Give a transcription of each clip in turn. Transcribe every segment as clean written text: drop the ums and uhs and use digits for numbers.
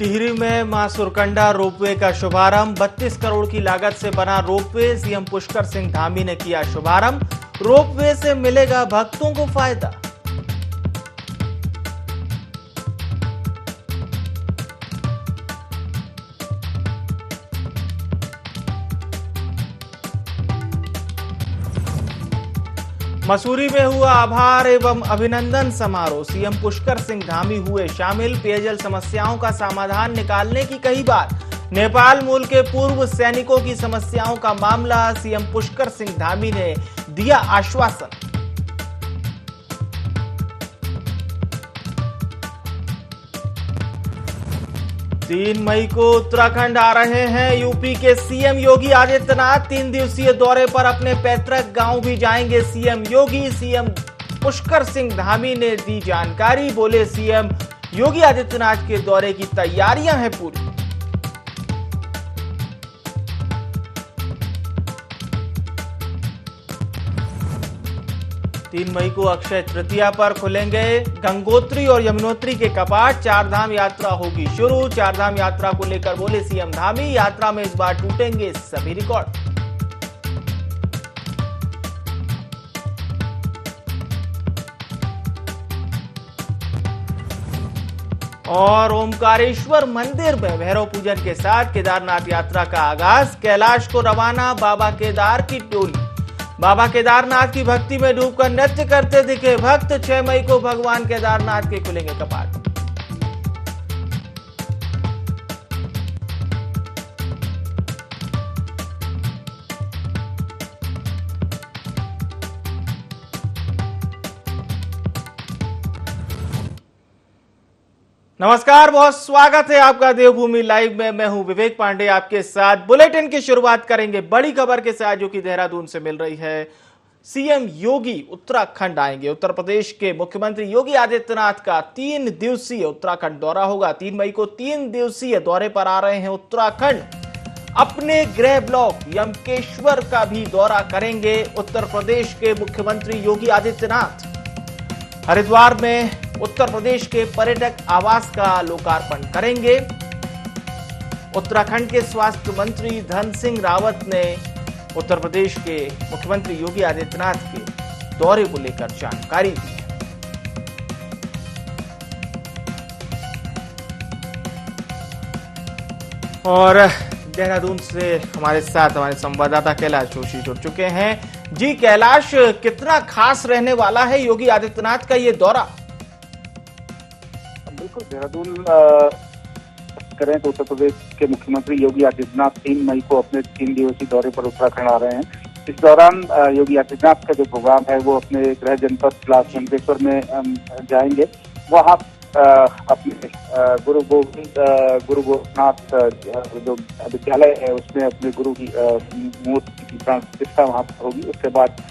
टिहरी में मां सुरकंडा रोपवे का शुभारंभ। 32 करोड़ की लागत से बना रोपवे, सीएम पुष्कर सिंह धामी ने किया शुभारंभ। रोपवे से मिलेगा भक्तों को फायदा। मसूरी में हुआ आभार एवं अभिनंदन समारोह। सीएम पुष्कर सिंह धामी हुए शामिल। पेयजल समस्याओं का समाधान निकालने की कही बात। नेपाल मूल के पूर्व सैनिकों की समस्याओं का मामला सीएम पुष्कर सिंह धामी ने दिया आश्वासन। 3 मई को उत्तराखंड आ रहे हैं यूपी के सीएम योगी आदित्यनाथ। 3 दिवसीय दौरे पर अपने पैतृक गांव भी जाएंगे सीएम योगी। सीएम पुष्कर सिंह धामी ने दी जानकारी। बोले, सीएम योगी आदित्यनाथ के दौरे की तैयारियां हैं पूरी। 3 मई को अक्षय तृतीया पर खुलेंगे गंगोत्री और यमुनोत्री के कपाट। 4 धाम यात्रा होगी शुरू। 4 धाम यात्रा को लेकर बोले सीएम धामी, यात्रा में इस बार टूटेंगे सभी रिकॉर्ड। और ओमकारेश्वर मंदिर में भैरव पूजन के साथ केदारनाथ यात्रा का आगाज। कैलाश को रवाना बाबा केदार की टोली। बाबा केदारनाथ की भक्ति में डूबकर नृत्य करते दिखे भक्त। 6 मई को भगवान केदारनाथ के खुलेंगे कपाट। नमस्कार, बहुत स्वागत है आपका देवभूमि लाइव में। मैं हूं विवेक पांडे आपके साथ। बुलेटिन की शुरुआत करेंगे बड़ी खबर के साथ जो कि देहरादून से मिल रही है। सीएम योगी उत्तराखंड आएंगे। उत्तर प्रदेश के मुख्यमंत्री योगी आदित्यनाथ का 3 दिवसीय उत्तराखंड दौरा होगा। 3 मई को 3 दिवसीय दौरे पर आ रहे हैं उत्तराखंड। अपने गृह ब्लॉक यमकेश्वर का भी दौरा करेंगे उत्तर प्रदेश के मुख्यमंत्री योगी आदित्यनाथ। हरिद्वार में उत्तर प्रदेश के पर्यटक आवास का लोकार्पण करेंगे। उत्तराखंड के स्वास्थ्य मंत्री धन सिंह रावत ने उत्तर प्रदेश के मुख्यमंत्री योगी आदित्यनाथ के दौरे को लेकर जानकारी दी है। और देहरादून से हमारे साथ हमारे संवाददाता कैलाश जोशी जुड़ चुके हैं। जी कैलाश, कितना खास रहने वाला है योगी आदित्यनाथ का ये दौरा? बिल्कुल, देहरादून करें तो उत्तर प्रदेश के मुख्यमंत्री योगी आदित्यनाथ 3 मई को अपने 3 दिवसीय दौरे पर उत्तराखंड आ रहे हैं। इस दौरान योगी आदित्यनाथ का जो प्रोग्राम है वो अपने गृह जनपद यमकेश्वर में जाएंगे। वहाँ अपने गुरु गोरखनाथ जो विद्यालय है उसमें अपने गुरु की मूर्ति की प्राण प्रतिष्ठा वहाँ पर होगी। उसके बाद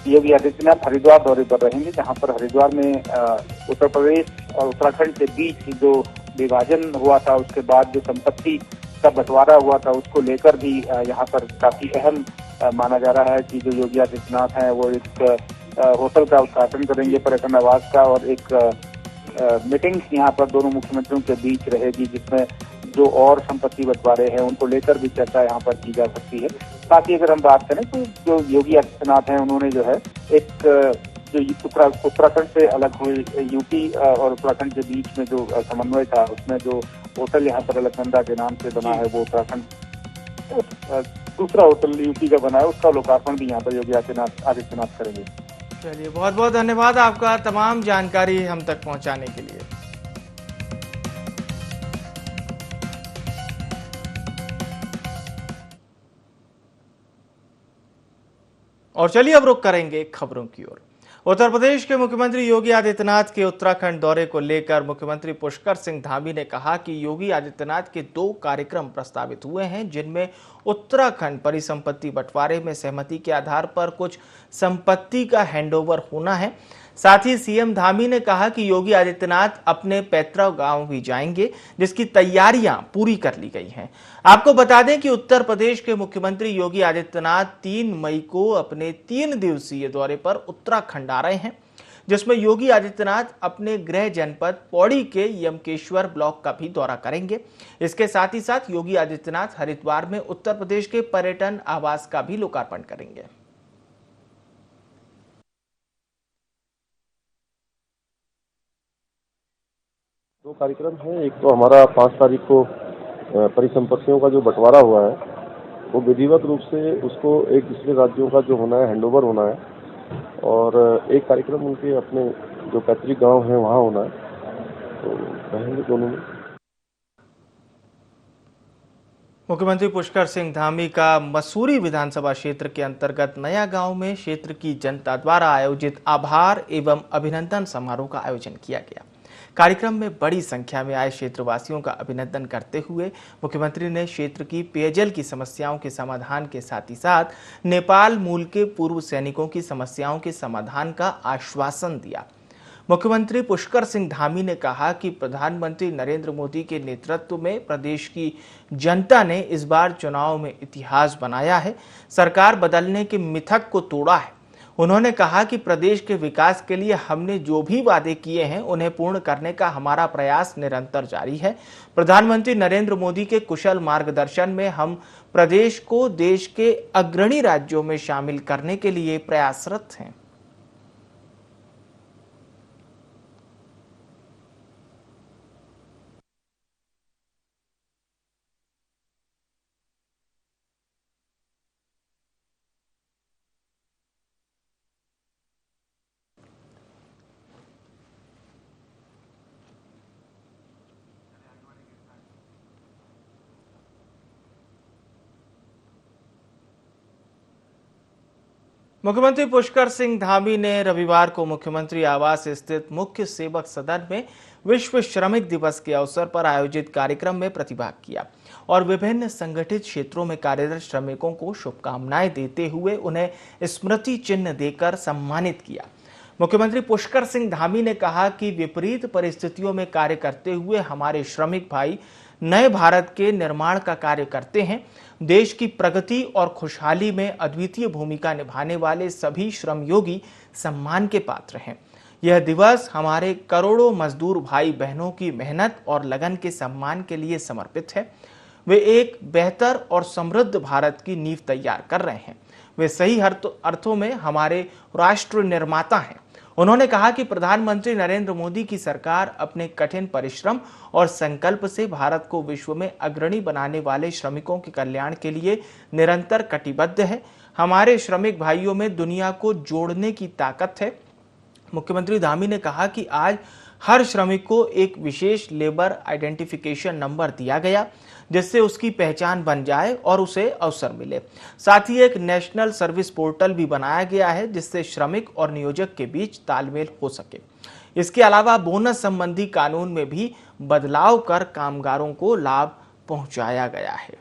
योगी आदित्यनाथ हरिद्वार दौरे पर रहेंगे, जहां पर हरिद्वार में उत्तर प्रदेश और उत्तराखंड के बीच जो विभाजन हुआ था, उसके बाद जो संपत्ति का बंटवारा हुआ था, उसको लेकर भी यहाँ पर काफी अहम माना जा रहा है कि जो योगी आदित्यनाथ हैं वो एक होटल का उद्घाटन करेंगे, पर्यटन आवास का, और एक मीटिंग यहाँ पर दोनों मुख्यमंत्रियों के बीच रहेगी, जिसमें जो और संपत्ति बंटवारे हैं उनको लेकर भी चर्चा यहाँ पर की जा सकती है। साथ ही अगर हम बात करें तो जो योगी आदित्यनाथ हैं उन्होंने जो है एक जो उत्तराखंड से अलग हुई यूपी और उत्तराखंड के बीच में जो समन्वय था, उसमें जो होटल यहाँ पर अलकनंदा के नाम से बना है, वो उत्तराखंड दूसरा होटल यूपी का बना है, उसका लोकार्पण भी यहाँ पर योगी आदित्यनाथ करेंगे। चलिए, बहुत बहुत धन्यवाद आपका तमाम जानकारी हम तक पहुंचाने के लिए। और चलिए अब रुक करेंगे खबरों की ओर। उत्तर प्रदेश के मुख्यमंत्री योगी आदित्यनाथ के उत्तराखंड दौरे को लेकर मुख्यमंत्री पुष्कर सिंह धामी ने कहा कि योगी आदित्यनाथ के 2 कार्यक्रम प्रस्तावित हुए हैं, जिनमें उत्तराखंड परिसंपत्ति बंटवारे में सहमति के आधार पर कुछ संपत्ति का हैंडओवर होना है। साथ ही सीएम धामी ने कहा कि योगी आदित्यनाथ अपने पैतृक गांव भी जाएंगे, जिसकी तैयारियां पूरी कर ली गई हैं। आपको बता दें कि उत्तर प्रदेश के मुख्यमंत्री योगी आदित्यनाथ 3 मई को अपने 3 दिवसीय दौरे पर उत्तराखंड आ रहे हैं। जिसमें योगी आदित्यनाथ अपने गृह जनपद पौड़ी के यमकेश्वर ब्लॉक का भी दौरा करेंगे। इसके साथ ही साथ योगी आदित्यनाथ हरिद्वार में उत्तर प्रदेश के पर्यटन आवास का भी लोकार्पण करेंगे। दो कार्यक्रम है। एक तो हमारा 5 तारीख को परिसंपत्तियों का जो बंटवारा हुआ है वो विधिवत रूप से उसको एक दूसरे राज्यों का जो होना है हैंडओवर होना है, और एक कार्यक्रम उनके अपने जो पैतृक गांव है वहाँ होना है, तो रहेंगे दोनों में। मुख्यमंत्री पुष्कर सिंह धामी का मसूरी विधानसभा क्षेत्र के अंतर्गत नया गांव में क्षेत्र की जनता द्वारा आयोजित आभार एवं अभिनंदन समारोह का आयोजन किया गया। कार्यक्रम में बड़ी संख्या में आए क्षेत्रवासियों का अभिनंदन करते हुए मुख्यमंत्री ने क्षेत्र की पेयजल की समस्याओं के समाधान के साथ ही साथ नेपाल मूल के पूर्व सैनिकों की समस्याओं के समाधान का आश्वासन दिया। मुख्यमंत्री पुष्कर सिंह धामी ने कहा कि प्रधानमंत्री नरेंद्र मोदी के नेतृत्व में प्रदेश की जनता ने इस बार चुनाव में इतिहास बनाया है, सरकार बदलने के मिथक को तोड़ा है। उन्होंने कहा कि प्रदेश के विकास के लिए हमने जो भी वादे किए हैं उन्हें पूर्ण करने का हमारा प्रयास निरंतर जारी है। प्रधानमंत्री नरेंद्र मोदी के कुशल मार्गदर्शन में हम प्रदेश को देश के अग्रणी राज्यों में शामिल करने के लिए प्रयासरत हैं। मुख्यमंत्री पुष्कर सिंह धामी ने रविवार को मुख्यमंत्री आवास स्थित मुख्य सेवक सदन में विश्व श्रमिक दिवस के अवसर पर आयोजित कार्यक्रम में प्रतिभाग किया और विभिन्न संगठित क्षेत्रों में कार्यरत श्रमिकों को शुभकामनाएं देते हुए उन्हें स्मृति चिन्ह देकर सम्मानित किया। मुख्यमंत्री पुष्कर सिंह धामी ने कहा कि विपरीत परिस्थितियों में कार्य करते हुए हमारे श्रमिक भाई नए भारत के निर्माण का कार्य करते हैं। देश की प्रगति और खुशहाली में अद्वितीय भूमिका निभाने वाले सभी श्रमयोगी सम्मान के पात्र हैं। यह दिवस हमारे करोड़ों मजदूर भाई बहनों की मेहनत और लगन के सम्मान के लिए समर्पित है। वे एक बेहतर और समृद्ध भारत की नींव तैयार कर रहे हैं। वे सही अर्थों में हमारे राष्ट्र निर्माता हैं। उन्होंने कहा कि प्रधानमंत्री नरेंद्र मोदी की सरकार अपने कठिन परिश्रम और संकल्प से भारत को विश्व में अग्रणी बनाने वाले श्रमिकों के कल्याण के लिए निरंतर कटिबद्ध है। हमारे श्रमिक भाइयों में दुनिया को जोड़ने की ताकत है। मुख्यमंत्री धामी ने कहा कि आज हर श्रमिक को एक विशेष लेबर आइडेंटिफिकेशन नंबर दिया गया, जिससे उसकी पहचान बन जाए और उसे अवसर मिले। साथ ही एक नेशनल सर्विस पोर्टल भी बनाया गया है, जिससे श्रमिक और नियोजक के बीच तालमेल हो सके। इसके अलावा बोनस संबंधी कानून में भी बदलाव कर कामगारों को लाभ पहुंचाया गया है।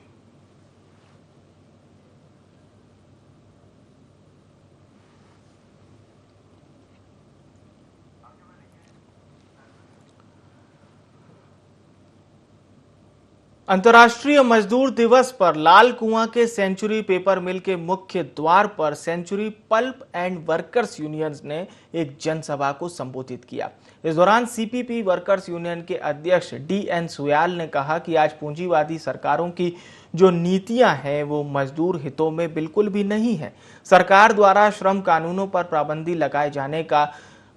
अंतर्राष्ट्रीय मजदूर दिवस पर लाल कुआं के सेंचुरी पेपर मिल के मुख्य द्वार पर century pulp and workers union ने एक जनसभा को संबोधित किया। इस दौरान सीपीपी वर्कर्स यूनियन के अध्यक्ष DN सुयाल ने कहा कि आज पूंजीवादी सरकारों की जो नीतियां हैं वो मजदूर हितों में बिल्कुल भी नहीं है। सरकार द्वारा श्रम कानूनों पर पाबंदी लगाए जाने का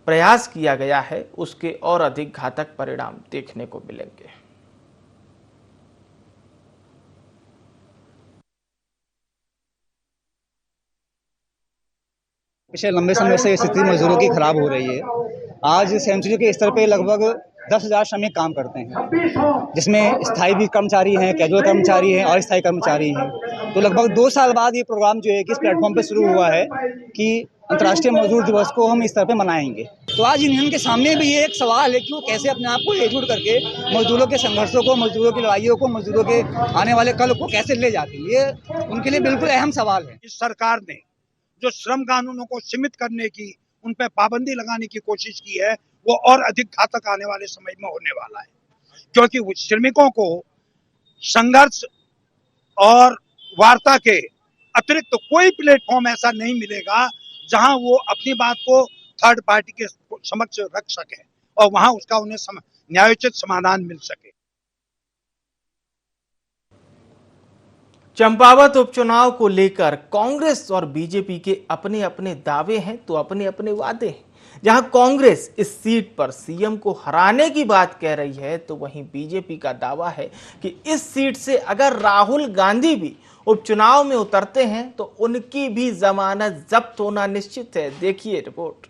प्रयास किया गया है, उसके और अधिक घातक परिणाम देखने को मिलेंगे। पिछले लंबे समय से स्थिति मजदूरों की खराब हो रही है। आज सेंचुरी के स्तर पे लगभग 10,000 श्रमिक काम करते हैं, जिसमें स्थायी भी कर्मचारी हैं, कैजुअल कर्मचारी हैं और स्थायी कर्मचारी हैं। तो लगभग 2 साल बाद ये प्रोग्राम जो है किस प्लेटफॉर्म पे शुरू हुआ है कि अंतर्राष्ट्रीय मजदूर दिवस को हम इस तरह पे मनाएंगे। तो आज यूनियन के सामने भी ये एक सवाल है कि वो कैसे अपने आप को एकजुट करके मजदूरों के संघर्षों को, मजदूरों की लड़ाइयों को, मजदूरों के आने वाले कल को कैसे ले जाते हैं। ये उनके लिए बिल्कुल अहम सवाल है। इस सरकार ने जो श्रम कानूनों को सीमित करने की, उन पर पाबंदी लगाने की कोशिश की है, वो और अधिक घातक आने वाले समय में होने वाला है, क्योंकि श्रमिकों को संघर्ष और वार्ता के अतिरिक्त कोई प्लेटफॉर्म ऐसा नहीं मिलेगा जहां वो अपनी बात को थर्ड पार्टी के समक्ष रख सके और वहां उसका उन्हें न्यायोचित समाधान मिल सके। चंपावत उपचुनाव को लेकर कांग्रेस और बीजेपी के अपने अपने दावे हैं तो अपने अपने वादे हैं। जहां कांग्रेस इस सीट पर सीएम को हराने की बात कह रही है तो वहीं बीजेपी का दावा है कि इस सीट से अगर राहुल गांधी भी उपचुनाव में उतरते हैं तो उनकी भी जमानत जब्त होना निश्चित है। देखिए रिपोर्ट।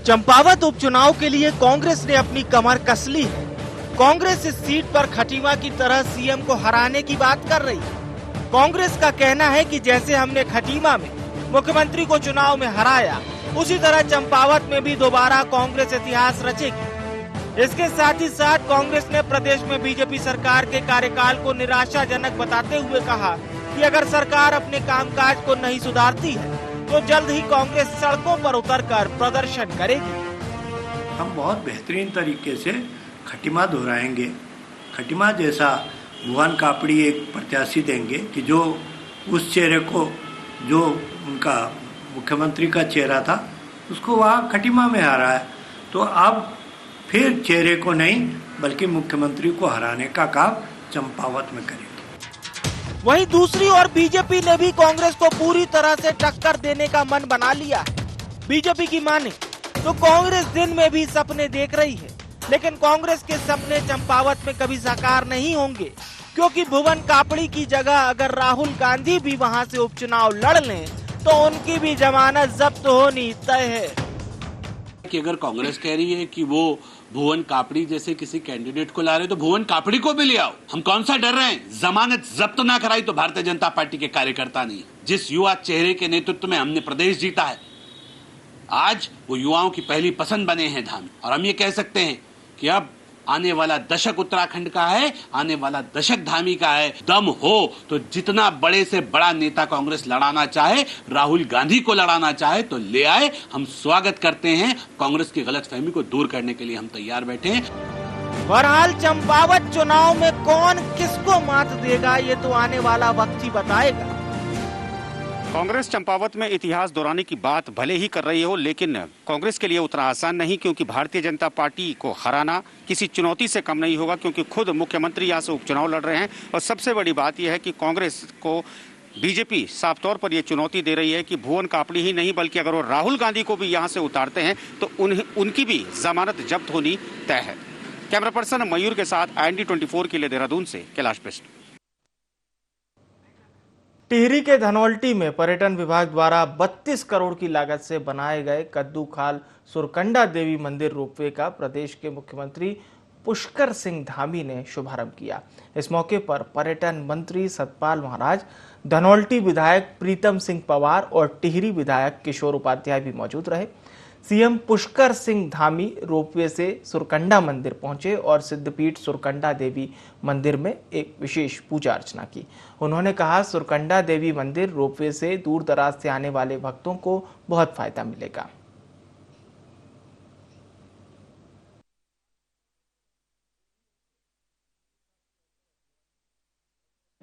चंपावत उपचुनाव के लिए कांग्रेस ने अपनी कमर कस ली है। कांग्रेस इस सीट पर खटीमा की तरह सीएम को हराने की बात कर रही है। कांग्रेस का कहना है कि जैसे हमने खटीमा में मुख्यमंत्री को चुनाव में हराया, उसी तरह चंपावत में भी दोबारा कांग्रेस इतिहास रचेगी। इसके साथ ही साथ कांग्रेस ने प्रदेश में बीजेपी सरकार के कार्यकाल को निराशाजनक बताते हुए कहा कि अगर सरकार अपने कामकाज को नहीं सुधारती है तो जल्द ही कांग्रेस सड़कों पर उतरकर प्रदर्शन करेगी। हम बहुत बेहतरीन तरीके से खटीमा दोहराएंगे। खटीमा जैसा भुवन कापड़ी एक प्रत्याशी देंगे कि जो उस चेहरे को, जो उनका मुख्यमंत्री का चेहरा था, उसको वहाँ खटीमा में हारा है, तो अब फिर चेहरे को नहीं बल्कि मुख्यमंत्री को हराने का काम चंपावत में करेंगे। वहीं दूसरी ओर बीजेपी ने भी कांग्रेस को पूरी तरह से टक्कर देने का मन बना लिया है। बीजेपी की माने तो कांग्रेस दिन में भी सपने देख रही है, लेकिन कांग्रेस के सपने चंपावत में कभी साकार नहीं होंगे, क्योंकि भुवन कापड़ी की जगह अगर राहुल गांधी भी वहां से उपचुनाव लड़ लें तो उनकी भी जमानत जब्त होनी तय है। कि अगर कांग्रेस कह रही है कि वो भुवन कापड़ी जैसे किसी कैंडिडेट को ला रहे तो भुवन कापड़ी को भी ले आओ। हम कौन सा डर रहे हैं? जमानत जब्त ना कराई तो भारतीय जनता पार्टी के कार्यकर्ता नहीं। जिस युवा चेहरे के नेतृत्व में हमने प्रदेश जीता है, आज वो युवाओं की पहली पसंद बने हैं धामी। और हम ये कह सकते हैं कि अब आने वाला दशक उत्तराखंड का है, आने वाला दशक धामी का है। दम हो तो जितना बड़े से बड़ा नेता कांग्रेस लड़ाना चाहे, राहुल गांधी को लड़ाना चाहे तो ले आए। हम स्वागत करते हैं। कांग्रेस की गलतफहमी को दूर करने के लिए हम तैयार बैठे हैं। बहरहाल चंपावत चुनाव में कौन किसको मात देगा ये तो आने वाला वक्त ही बताएगा। कांग्रेस चंपावत में इतिहास दोहराने की बात भले ही कर रही हो, लेकिन कांग्रेस के लिए उतना आसान नहीं, क्योंकि भारतीय जनता पार्टी को हराना किसी चुनौती से कम नहीं होगा, क्योंकि खुद मुख्यमंत्री यहाँ से उपचुनाव लड़ रहे हैं। और सबसे बड़ी बात यह है कि कांग्रेस को बीजेपी साफ तौर पर यह चुनौती दे रही है कि भुवन कापड़ी ही नहीं बल्कि अगर वो राहुल गांधी को भी यहाँ से उतारते हैं तो उनकी भी जमानत जब्त होनी तय है। कैमरा पर्सन मयूर के साथ IND24 के लिए देहरादून से कैलाश बिष्ट। टिहरी के धनौल्टी में पर्यटन विभाग द्वारा 32 करोड़ की लागत से बनाए गए कद्दू खाल सुरकंडा देवी मंदिर रोपवे का प्रदेश के मुख्यमंत्री पुष्कर सिंह धामी ने शुभारंभ किया। इस मौके पर पर्यटन मंत्री सतपाल महाराज, धनौल्टी विधायक प्रीतम सिंह पवार और टिहरी विधायक किशोर उपाध्याय भी मौजूद रहे। सीएम पुष्कर सिंह धामी रोपवे से सुरकंडा मंदिर पहुंचे और सिद्धपीठ सुरकंडा देवी मंदिर में एक विशेष पूजा अर्चना की। उन्होंने कहा, सुरकंडा देवी मंदिर रोपवे से दूर दराज से आने वाले भक्तों को बहुत फायदा मिलेगा।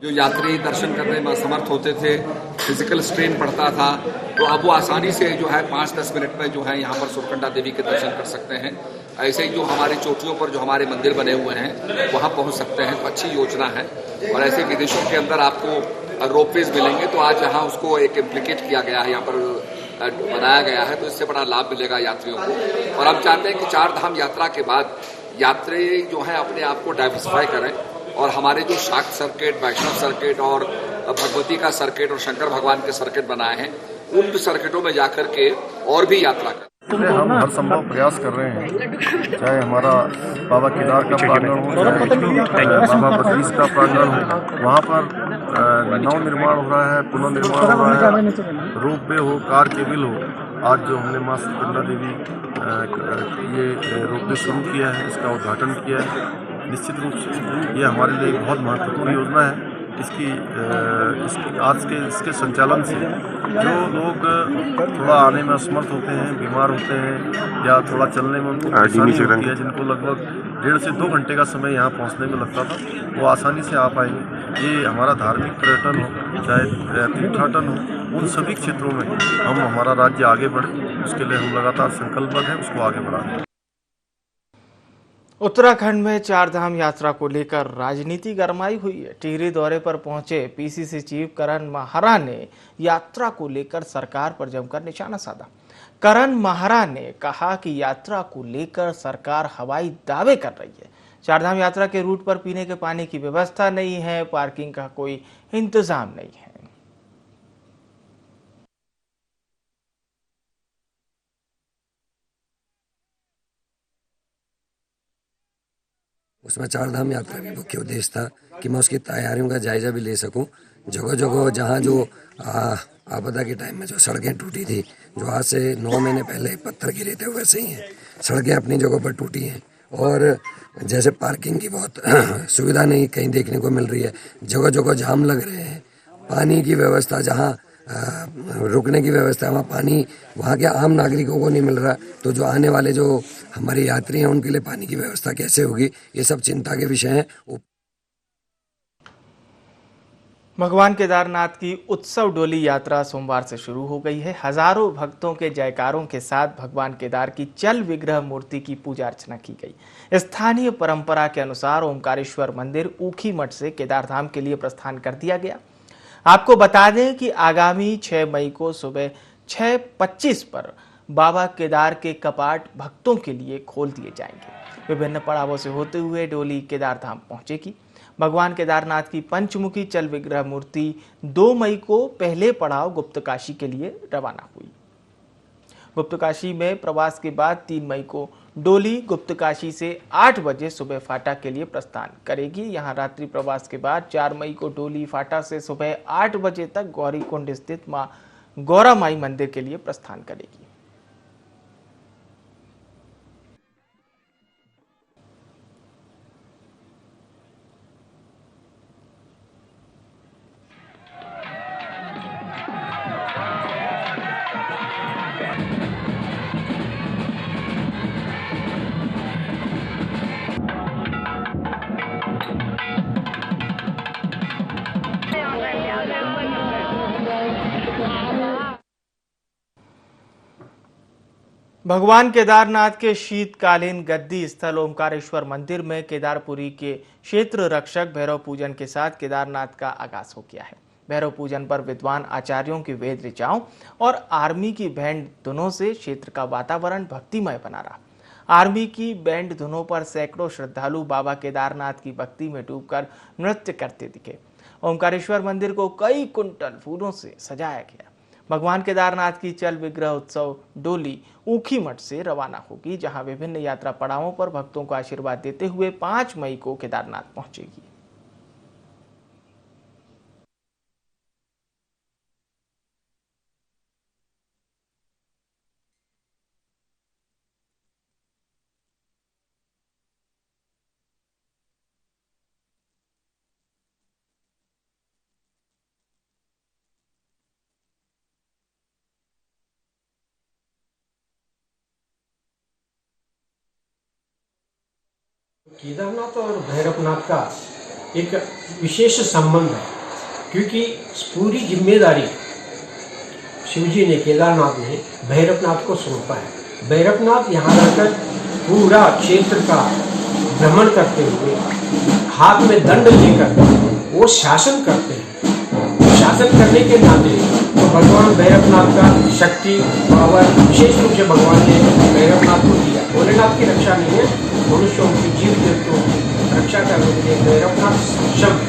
जो यात्री दर्शन करने में असमर्थ होते थे, फिजिकल स्ट्रेन पड़ता था, तो अब वो आसानी से जो है 5-10 मिनट में जो है यहाँ पर सुरकंडा देवी के दर्शन कर सकते हैं। ऐसे ही जो हमारी चोटियों पर जो हमारे मंदिर बने हुए हैं वहाँ पहुँच सकते हैं, तो अच्छी योजना है। और ऐसे विदेशों के अंदर आपको रोपवेज मिलेंगे, तो आज यहाँ उसको एक इम्प्लीकेट किया गया है, यहाँ पर बनाया गया है, तो इससे बड़ा लाभ मिलेगा यात्रियों को। और हम चाहते हैं कि 4 धाम यात्रा के बाद यात्री जो है अपने आप को डाइवर्सिफाई करें और हमारे जो शाक्त सर्किट, वैष्णव सर्किट और भगवती का सर्किट और शंकर भगवान के सर्किट बनाए हैं, उन सर्किटों में जाकर के और भी यात्रा करें। हम हर संभव प्रयास कर रहे हैं, चाहे हमारा बाबा केदार का प्रांगण हो, चाहे बाबा बद्रीश का प्रांगण हो, वहाँ पर नव निर्माण हो रहा है, पुनर्निर्माण हो रहा है, रोपवे हो, कार केबिल हो। आज जो हमने माँ सुरकंडा देवी ये रोपवे शुरू किया है, इसका उद्घाटन किया है, निश्चित रूप से ये हमारे लिए बहुत महत्वपूर्ण योजना है इसके संचालन से जो लोग थोड़ा आने में असमर्थ होते हैं, बीमार होते हैं या थोड़ा चलने में उनको परेशानी होती है, जिनको लगभग 1.5 से 2 घंटे का समय यहाँ पहुँचने में लगता था, वो आसानी से आ पाएंगे। ये हमारा धार्मिक पर्यटन हो, चाहे तीर्थाटन हो, उन सभी क्षेत्रों में हमारा राज्य आगे बढ़े, उसके लिए हम लगातार संकल्पबद्ध हैं, उसको आगे बढ़ाएं। उत्तराखंड में चारधाम यात्रा को लेकर राजनीति गरमाई हुई है। टिहरी दौरे पर पहुंचे पीसीसी चीफ करण माहरा ने यात्रा को लेकर सरकार पर जमकर निशाना साधा। करण माहरा ने कहा कि यात्रा को लेकर सरकार हवाई दावे कर रही है। चारधाम यात्रा के रूट पर पीने के पानी की व्यवस्था नहीं है, पार्किंग का कोई इंतजाम नहीं है। उसमें चारधाम यात्रा का मुख्य उद्देश्य था कि मैं उसकी तैयारियों का जायजा भी ले सकूं। जगह जगह जहां जो आपदा के टाइम में जो सड़कें टूटी थी, जो आज से 9 महीने पहले पत्थर गिरे थे, वैसे ही हैं सड़कें अपनी जगह पर टूटी हैं। और जैसे पार्किंग की बहुत सुविधा नहीं कहीं देखने को मिल रही है, जगह जगह जाम लग रहे हैं। पानी की व्यवस्था, जहाँ रुकने की व्यवस्था, वहाँ पानी वहाँ के आम नागरिकों को नहीं मिल रहा, तो जो आने वाले जो हमारे यात्री हैं उनके लिए पानी की व्यवस्था कैसे होगी, ये सब चिंता के विषय हैं। भगवान केदारनाथ की उत्सव डोली यात्रा सोमवार से शुरू हो गई है। हजारों भक्तों के जयकारों के साथ भगवान केदार की चल विग्रह मूर्ति की पूजा अर्चना की गई। स्थानीय परंपरा के अनुसार ओमकारेश्वर मंदिर ऊखी मठ से केदारधाम के लिए प्रस्थान कर दिया गया। आपको बता दें कि आगामी 6 मई को सुबह 6:25 पर बाबा केदार के कपाट भक्तों के लिए खोल दिए जाएंगे। विभिन्न पड़ावों से होते हुए डोली केदारधाम पहुंचेगी। भगवान केदारनाथ की पंचमुखी चल विग्रह मूर्ति 2 मई को पहले पड़ाव गुप्तकाशी के लिए रवाना हुई। गुप्तकाशी में प्रवास के बाद 3 मई को डोली गुप्तकाशी से 8 बजे सुबह फाटा के लिए प्रस्थान करेगी। यहां रात्रि प्रवास के बाद 4 मई को डोली फाटा से सुबह 8 बजे तक गौरीकुंड स्थित मां गौरा माई मंदिर के लिए प्रस्थान करेगी। भगवान केदारनाथ के शीतकालीन गद्दी स्थल ओमकारेश्वर मंदिर में केदारपुरी के क्षेत्र रक्षक भैरव पूजन के साथ केदारनाथ का आगाज हो गया है। भैरव पूजन पर विद्वान आचार्यों की वेद ऋचाओं और आर्मी की बैंड धुनों से क्षेत्र का वातावरण भक्तिमय बना रहा। आर्मी की बैंड धुनों पर सैकड़ों श्रद्धालु बाबा केदारनाथ की भक्ति में डूबकर नृत्य करते दिखे। ओमकारेश्वर मंदिर को कई कुंटल फूलों से सजाया गया। भगवान केदारनाथ की चल विग्रह उत्सव डोली ऊखी मठ से रवाना होगी, जहां विभिन्न यात्रा पड़ावों पर भक्तों को आशीर्वाद देते हुए 5 मई को केदारनाथ पहुंचेगी। केदारनाथ और भैरवनाथ का एक विशेष संबंध है, क्योंकि पूरी जिम्मेदारी शिवजी ने, केदारनाथ ने भैरवनाथ को सौंपा है। भैरवनाथ यहाँ रहकर पूरा क्षेत्र का भ्रमण करते हुए हाथ में दंड लेकर वो शासन करते हैं। शासन करने के नाते तो भगवान भैरवनाथ का शक्ति पावर विशेष रूप से भगवान ने भैरवनाथ को दिया। भोलेनाथ की रक्षा नहीं है, मनुष्यों की, जीव जंतुओं की रक्षा करने के लिए भैरवनाथ सक्षम है।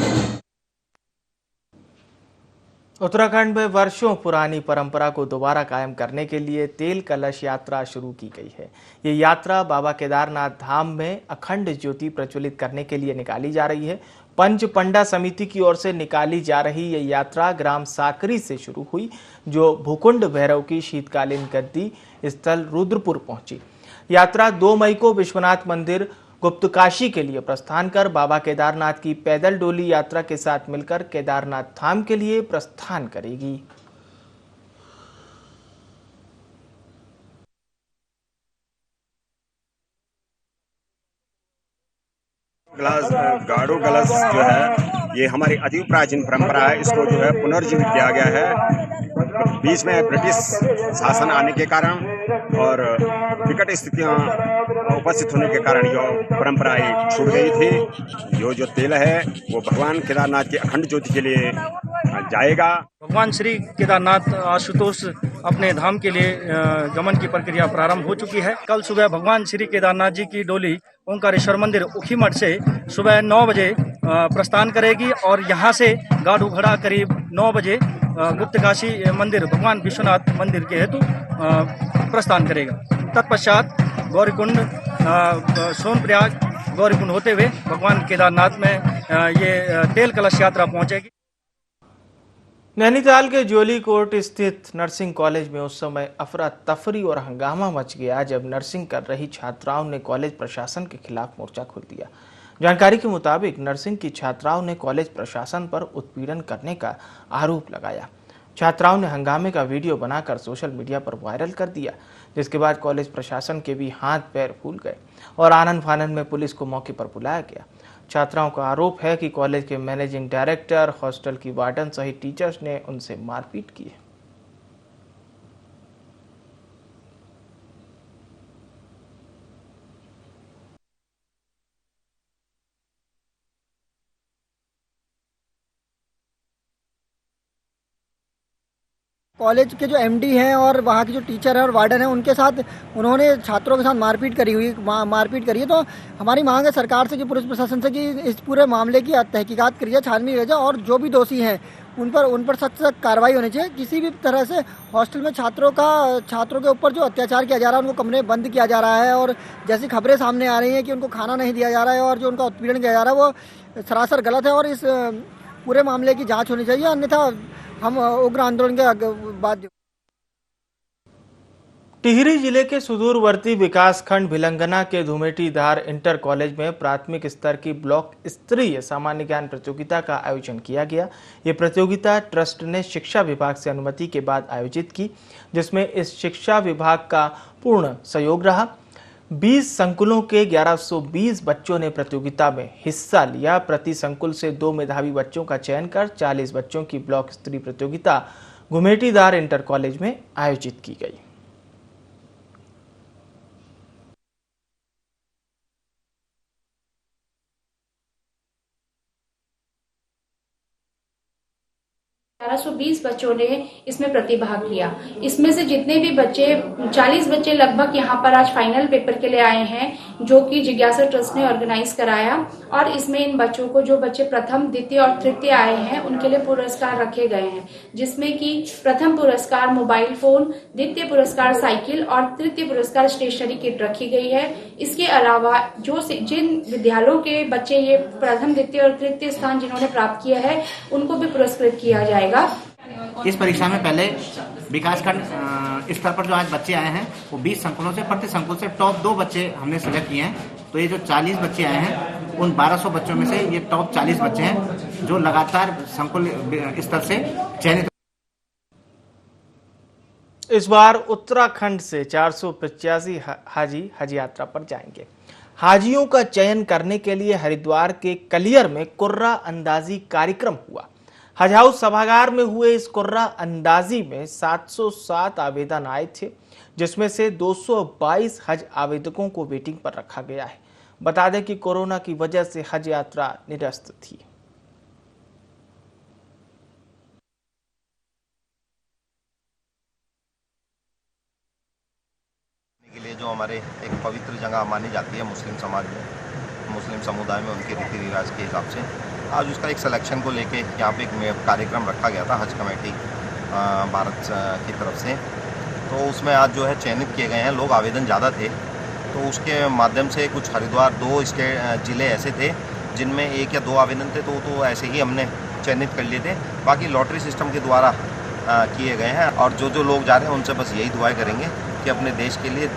उत्तराखंड में वर्षों पुरानी परंपरा को दोबारा कायम करने के लिए तेल कलश यात्रा शुरू की गई है। ये यात्रा बाबा केदारनाथ धाम में अखंड ज्योति प्रज्वलित करने के लिए निकाली जा रही है। पंच पंडा समिति की ओर से निकाली जा रही ये यात्रा ग्राम साकरी से शुरू हुई, जो भूकुंड भैरव की शीतकालीन गद्दी स्थल रुद्रपुर पहुंची। यात्रा 2 मई को विश्वनाथ मंदिर गुप्तकाशी के लिए प्रस्थान कर बाबा केदारनाथ की पैदल डोली यात्रा के साथ मिलकर केदारनाथ धाम के लिए प्रस्थान करेगी। गाड़ू गलस जो है ये हमारी अति प्राचीन परंपरा है, इसको जो है पुनर्जीवित किया गया है। बीच में ब्रिटिश शासन आने के कारण और विकट स्थितियां उपस्थित होने के कारण जो परंपरा छूट गई थी। जो तेल है वो भगवान केदारनाथ की अखंड ज्योति के लिए जाएगा। भगवान श्री केदारनाथ आशुतोष अपने धाम के लिए गमन की प्रक्रिया प्रारंभ हो चुकी है। कल सुबह भगवान श्री केदारनाथ जी की डोली ओंकारेश्वर मंदिर उखीमठ से सुबह 9 बजे प्रस्थान करेगी और यहाँ से गाड़ू घड़ा करीब 9 बजे गुप्तकाशी मंदिर भगवान विश्वनाथ मंदिर के हेतु प्रस्थान करेगा। तत्पश्चात गौरीकुंड सोनप्रयाग गौरीकुंड होते हुए भगवान केदारनाथ में ये तेल कलश यात्रा पहुंचेगी। नैनीताल के जोली कोट स्थित नर्सिंग कॉलेज में उस समय अफरा तफरी और हंगामा मच गया जब नर्सिंग कर रही छात्राओं ने कॉलेज प्रशासन के खिलाफ मोर्चा खोल दिया। जानकारी के मुताबिक नर्सिंग की छात्राओं ने कॉलेज प्रशासन पर उत्पीड़न करने का आरोप लगाया। छात्राओं ने हंगामे का वीडियो बनाकर सोशल मीडिया पर वायरल कर दिया, जिसके बाद कॉलेज प्रशासन के भी हाथ पैर फूल गए और आनन फानन में पुलिस को मौके पर बुलाया गया। छात्राओं का आरोप है कि कॉलेज के मैनेजिंग डायरेक्टर, हॉस्टल की वार्डन सहित टीचर्स ने उनसे मारपीट की है। कॉलेज के जो एमडी हैं और वहाँ के जो टीचर हैं और वार्डन हैं उनके साथ उन्होंने छात्रों के साथ मारपीट करी है। तो हमारी मांग है सरकार से कि पुलिस प्रशासन से कि इस पूरे मामले की तहकीकात करी जाए, छानबीन की जाए और जो भी दोषी हैं उन पर सख्त सख्त कार्रवाई होनी चाहिए। किसी भी तरह से हॉस्टल में छात्रों के ऊपर जो अत्याचार किया जा रहा है, उनको कमरे बंद किया जा रहा है और जैसी खबरें सामने आ रही हैं कि उनको खाना नहीं दिया जा रहा है और जो उनका उत्पीड़न किया जा रहा है वो सरासर गलत है और इस पूरे मामले की जाँच होनी चाहिए, अन्यथा हम उग्र आंदोलन के बाद। टिहरी जिले के सुदूरवर्ती विकासखंड भिलंगना के धुमेटीधार इंटर कॉलेज में प्राथमिक स्तर की ब्लॉक स्तरीय सामान्य ज्ञान प्रतियोगिता का आयोजन किया गया। ये प्रतियोगिता ट्रस्ट ने शिक्षा विभाग से अनुमति के बाद आयोजित की, जिसमें इस शिक्षा विभाग का पूर्ण सहयोग रहा। 20 संकुलों के 1120 बच्चों ने प्रतियोगिता में हिस्सा लिया। प्रति संकुल से 2 मेधावी बच्चों का चयन कर 40 बच्चों की ब्लॉक स्तरीय प्रतियोगिता घुमेटीधार इंटर कॉलेज में आयोजित की गई। सौ 20 बच्चों ने इसमें प्रतिभाग लिया। इसमें से जितने भी बच्चे 40 बच्चे लगभग यहाँ पर आज फाइनल पेपर के लिए आए हैं, जो कि जिज्ञासा ट्रस्ट ने ऑर्गेनाइज कराया और इसमें इन बच्चों को जो बच्चे प्रथम, द्वितीय और तृतीय आए हैं उनके लिए पुरस्कार रखे गए हैं, जिसमें कि प्रथम पुरस्कार मोबाइल फोन, द्वितीय पुरस्कार साइकिल और तृतीय पुरस्कार स्टेशनरी किट रखी गई है। इसके अलावा जिन विद्यालयों के बच्चे ये प्रथम, द्वितीय और तृतीय स्थान जिन्होंने प्राप्त किया है उनको भी पुरस्कृत किया जाएगा। इस परीक्षा में पहले विकासखंड स्तर पर जो आज बच्चे आए हैं वो 20 संकुलों से, प्रति संकुल से टॉप 2 बच्चे हमने सिलेक्ट किए हैं। तो ये जो 40 बच्चे आए हैं उन 1200 बच्चों में से ये टॉप 40 बच्चे हैं जो लगातार संकुल स्तर से चयनित। इस बार उत्तराखंड से 485 हाजी हज यात्रा पर जाएंगे। हाजियों का चयन करने के लिए हरिद्वार के कलियर में कुर्रा अंदाजी कार्यक्रम हुआ। हज हाउस सभागार में हुए इस कुर्रा अंदाजी में 707 आवेदन आए थे, जिसमें से 222 हज आवेदकों को वेटिंग पर रखा गया है। बता दें कि कोरोना की वजह से हज यात्रा निरस्त थी। के लिए जो हमारे एक पवित्र जगह मानी जाती है मुस्लिम समाज में, मुस्लिम समुदाय में उनके रीति रिवाज के हिसाब से आज उसका एक सिलेक्शन को लेके यहाँ पे एक कार्यक्रम रखा गया था हज कमेटी भारत की तरफ से। तो उसमें आज जो है चयनित किए गए हैं लोग, आवेदन ज़्यादा थे तो उसके माध्यम से कुछ हरिद्वार 2 ज़िले ऐसे थे जिनमें 1 या 2 आवेदन थे तो ऐसे ही हमने चयनित कर लिए थे। बाकी लॉटरी सिस्टम के द्वारा किए गए हैं और जो लोग जा रहे हैं उनसे बस यही दुआएं करेंगे कि अपने देश के लिए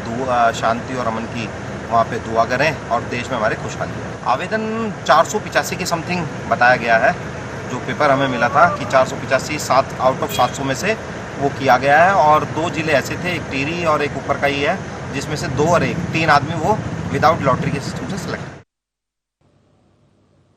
शांति और अमन की वहाँ पे दुआ करें और देश में हमारे खुशहाली है। आवेदन 485 के समथिंग बताया गया है, जो पेपर हमें मिला था कि 485 7 आउट ऑफ 700 में से वो किया गया है। और 2 जिले ऐसे थे, एक टिहरी और एक ऊपर का ही है, जिसमें से 2 और 1 3 आदमी वो विदाउट लॉटरी के सिस्टम से सिलेक्ट।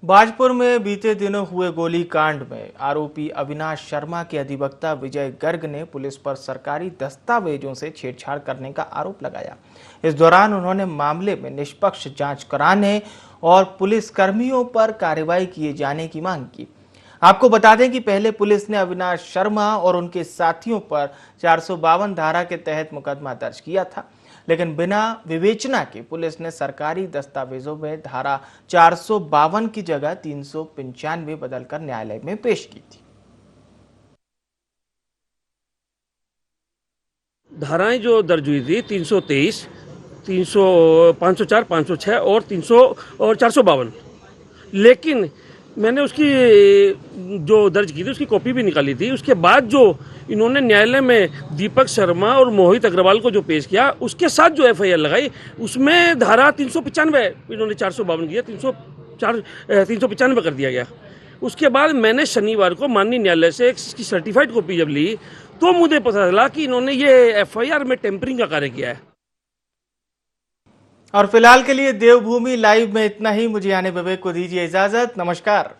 बाजपुर में बीते दिनों हुए गोलीकांड में आरोपी अविनाश शर्मा के अधिवक्ता विजय गर्ग ने पुलिस पर सरकारी दस्तावेजों से छेड़छाड़ करने का आरोप लगाया। इस दौरान उन्होंने मामले में निष्पक्ष जांच कराने और पुलिस कर्मियों पर कार्रवाई किए जाने की मांग की। आपको बता दें कि पहले पुलिस ने अविनाश शर्मा और उनके साथियों पर 452 धारा के तहत मुकदमा दर्ज किया था, लेकिन बिना विवेचना के पुलिस ने सरकारी दस्तावेजों में धारा 452 की जगह 395 बदलकर न्यायालय में पेश की थी। धाराएं जो दर्ज हुई थी 323, 504, 506 और 452, लेकिन मैंने उसकी जो दर्ज की थी उसकी कॉपी भी निकाली थी। उसके बाद जो इन्होंने न्यायालय में दीपक शर्मा और मोहित अग्रवाल को जो पेश किया, उसके साथ जो एफआईआर लगाई उसमें धारा 395 इन्होंने 452 किया, 395 कर दिया गया। उसके बाद मैंने शनिवार को माननीय न्यायालय से इसकी सर्टिफाइड कॉपी जब ली तो मुझे पता चला कि इन्होंने ये एफआईआर में टेम्परिंग का कार्य किया है। और फिलहाल के लिए देवभूमि लाइव में इतना ही। मुझे यानी विवेक को दीजिए इजाजत। नमस्कार।